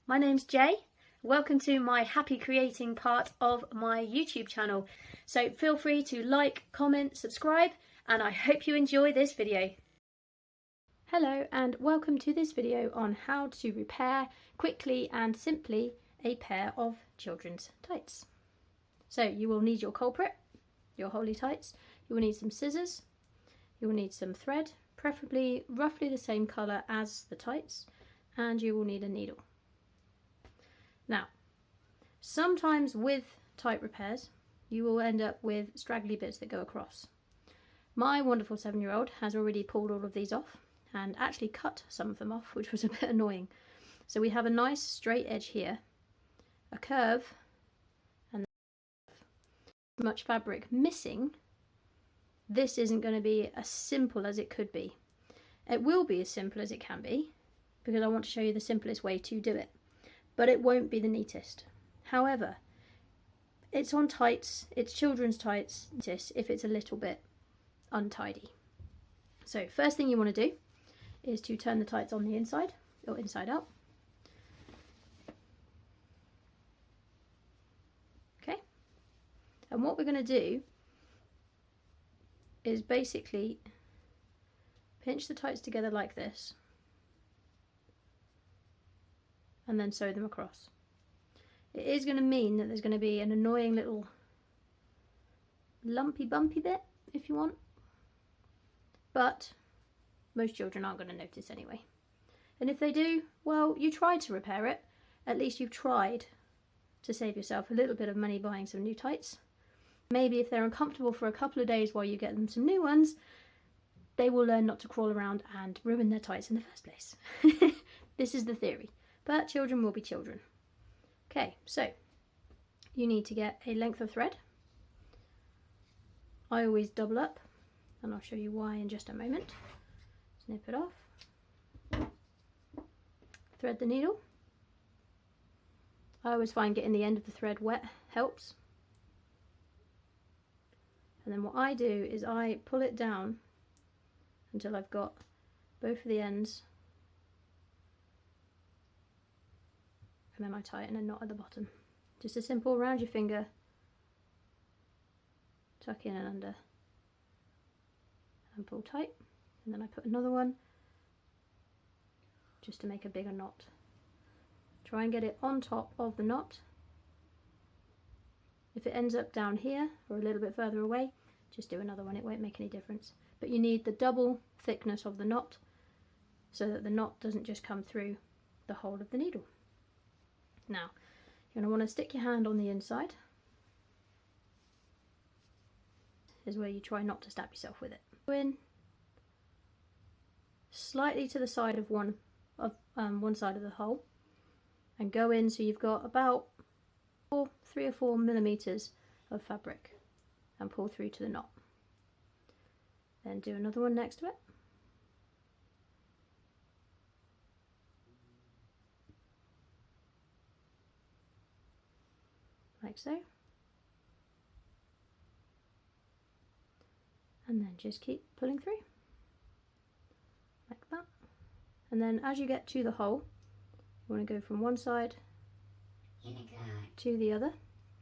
My name's Jay. Welcome to my happy creating part of my YouTube channel. So feel free to like, comment, subscribe, and I hope you enjoy this video. Hello and welcome to this video on how to repair quickly and simply a pair of children's tights. So you will need your culprit, your holy tights, you will need some scissors, you will need some thread, preferably roughly the same colour as the tights, and you will need a needle. Now, sometimes with tight repairs, you will end up with straggly bits that go across. My wonderful 7-year-old has already pulled all of these off and actually cut some of them off, which was a bit annoying. So we have a nice straight edge here, a curve, and much fabric missing. This isn't going to be as simple as it could be. It will be as simple as it can be, because I want to show you the simplest way to do it. But it won't be the neatest. However, it's on tights, it's children's tights, if it's a little bit untidy. So first thing you want to do is to turn the tights on the inside, or inside out. Okay, and what we're going to do is basically pinch the tights together like this, and then sew them across. It is going to mean that there's going to be an annoying little lumpy bumpy bit, if you want, but most children aren't going to notice anyway. And if they do, well, you tried to repair it. At least you've tried to save yourself a little bit of money buying some new tights. Maybe if they're uncomfortable for a couple of days while you get them some new ones, they will learn not to crawl around and ruin their tights in the first place. This is the theory. But children will be children. Okay, so you need to get a length of thread. I always double up, and I'll show you why in just a moment. Snip it off. Thread the needle. I always find getting the end of the thread wet helps. And then what I do is I pull it down until I've got both of the ends, and then I tighten a knot at the bottom. Just a simple round your finger, tuck in and under, and pull tight. And then I put another one just to make a bigger knot. Try and get it on top of the knot. If it ends up down here or a little bit further away, just do another one, it won't make any difference. But you need the double thickness of the knot so that the knot doesn't just come through the hole of the needle. Now, you're going to want to stick your hand on the inside. Is where you try not to stab yourself with it. Go in slightly to the side of one side of the hole, and go in so you've got about 3 or 4 millimeters of fabric, and pull through to the knot. Then do another one next to it. Like so. And then just keep pulling through. Like that. And then as you get to the hole, you want to go from one side to the other.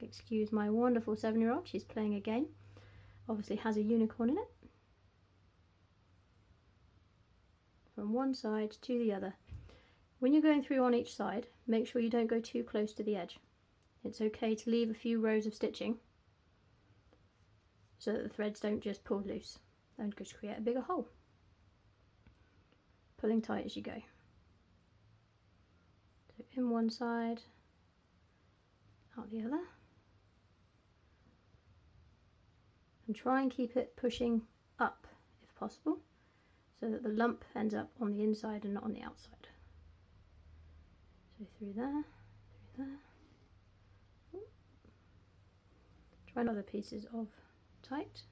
Excuse my wonderful 7-year-old, she's playing a game. Obviously has a unicorn in it. From one side to the other. When you're going through on each side, make sure you don't go too close to the edge. It's okay to leave a few rows of stitching so that the threads don't just pull loose and just create a bigger hole. Pulling tight as you go. So in one side, out the other. And try and keep it pushing up if possible, so that the lump ends up on the inside and not on the outside. So through there, through there. Try other pieces of tight,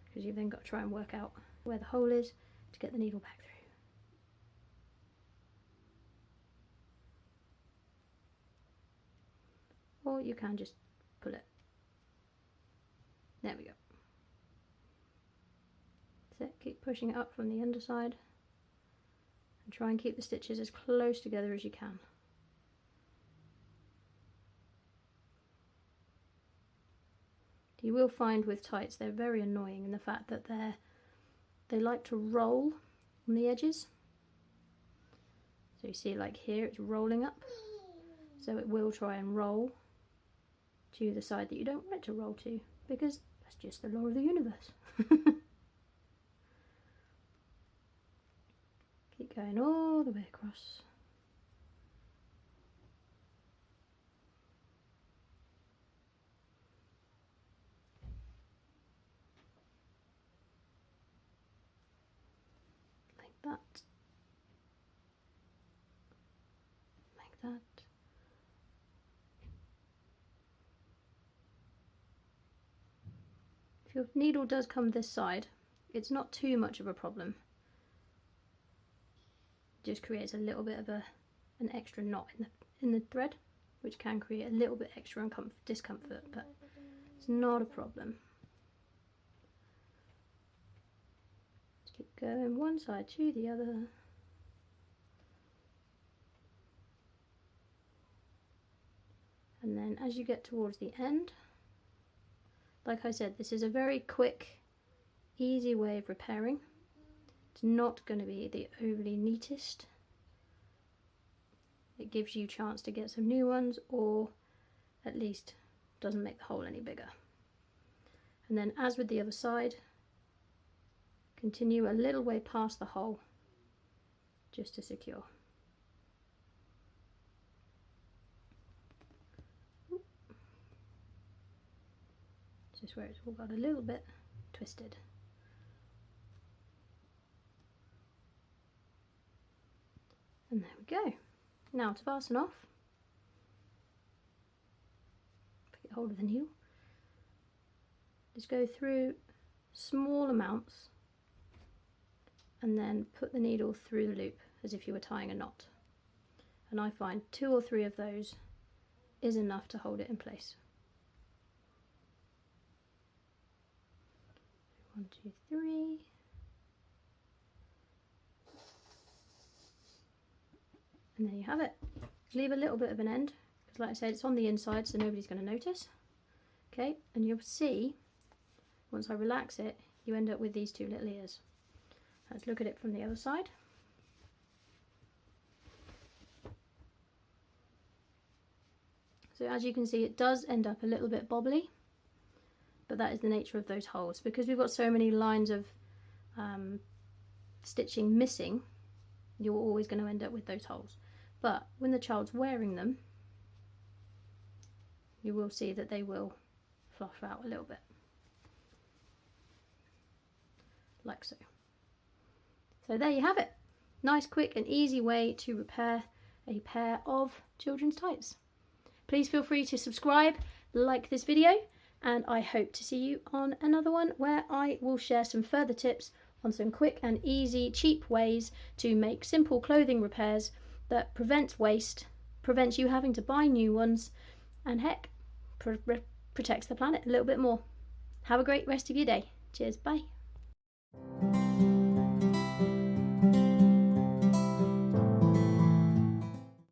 because you've then got to try and work out where the hole is to get the needle back through. Or you can just pull it. There we go. That's it. Keep pushing it up from the underside and try and keep the stitches as close together as you can. You will find with tights they're very annoying in the fact that they like to roll on the edges. So you see, like here, it's rolling up. So it will try and roll to the side that you don't want it to roll to, because that's just the law of the universe. Keep going all the way across. Like that. Like that. If your needle does come this side, it's not too much of a problem. It just creates a little bit of an extra knot in the thread, which can create a little bit extra discomfort, but it's not a problem. Just keep going one side to the other. And then as you get towards the end, like I said, this is a very quick, easy way of repairing. It's not going to be the overly neatest. It gives you a chance to get some new ones, or at least doesn't make the hole any bigger. And then, as with the other side, continue a little way past the hole just to secure. Just where it's all got a little bit twisted. And there we go. Now to fasten off, get hold of the needle. Just go through small amounts and then put the needle through the loop as if you were tying a knot. And I find 2 or 3 of those is enough to hold it in place. 1, 2, 3. And there you have it. Leave a little bit of an end, because like I said, it's on the inside, so nobody's going to notice. Okay, and you'll see, once I relax it, you end up with these 2 little ears. Let's look at it from the other side. So as you can see, it does end up a little bit bobbly, but that is the nature of those holes. Because we've got so many lines of stitching missing, you're always going to end up with those holes. But when the child's wearing them, you will see that they will fluff out a little bit, like so. So there you have it. Nice, quick and easy way to repair a pair of children's tights. Please feel free to subscribe, like this video, and I hope to see you on another one where I will share some further tips on some quick and easy, cheap ways to make simple clothing repairs that prevents waste, prevents you having to buy new ones, and heck, protects the planet a little bit more. Have a great rest of your day. Cheers, bye.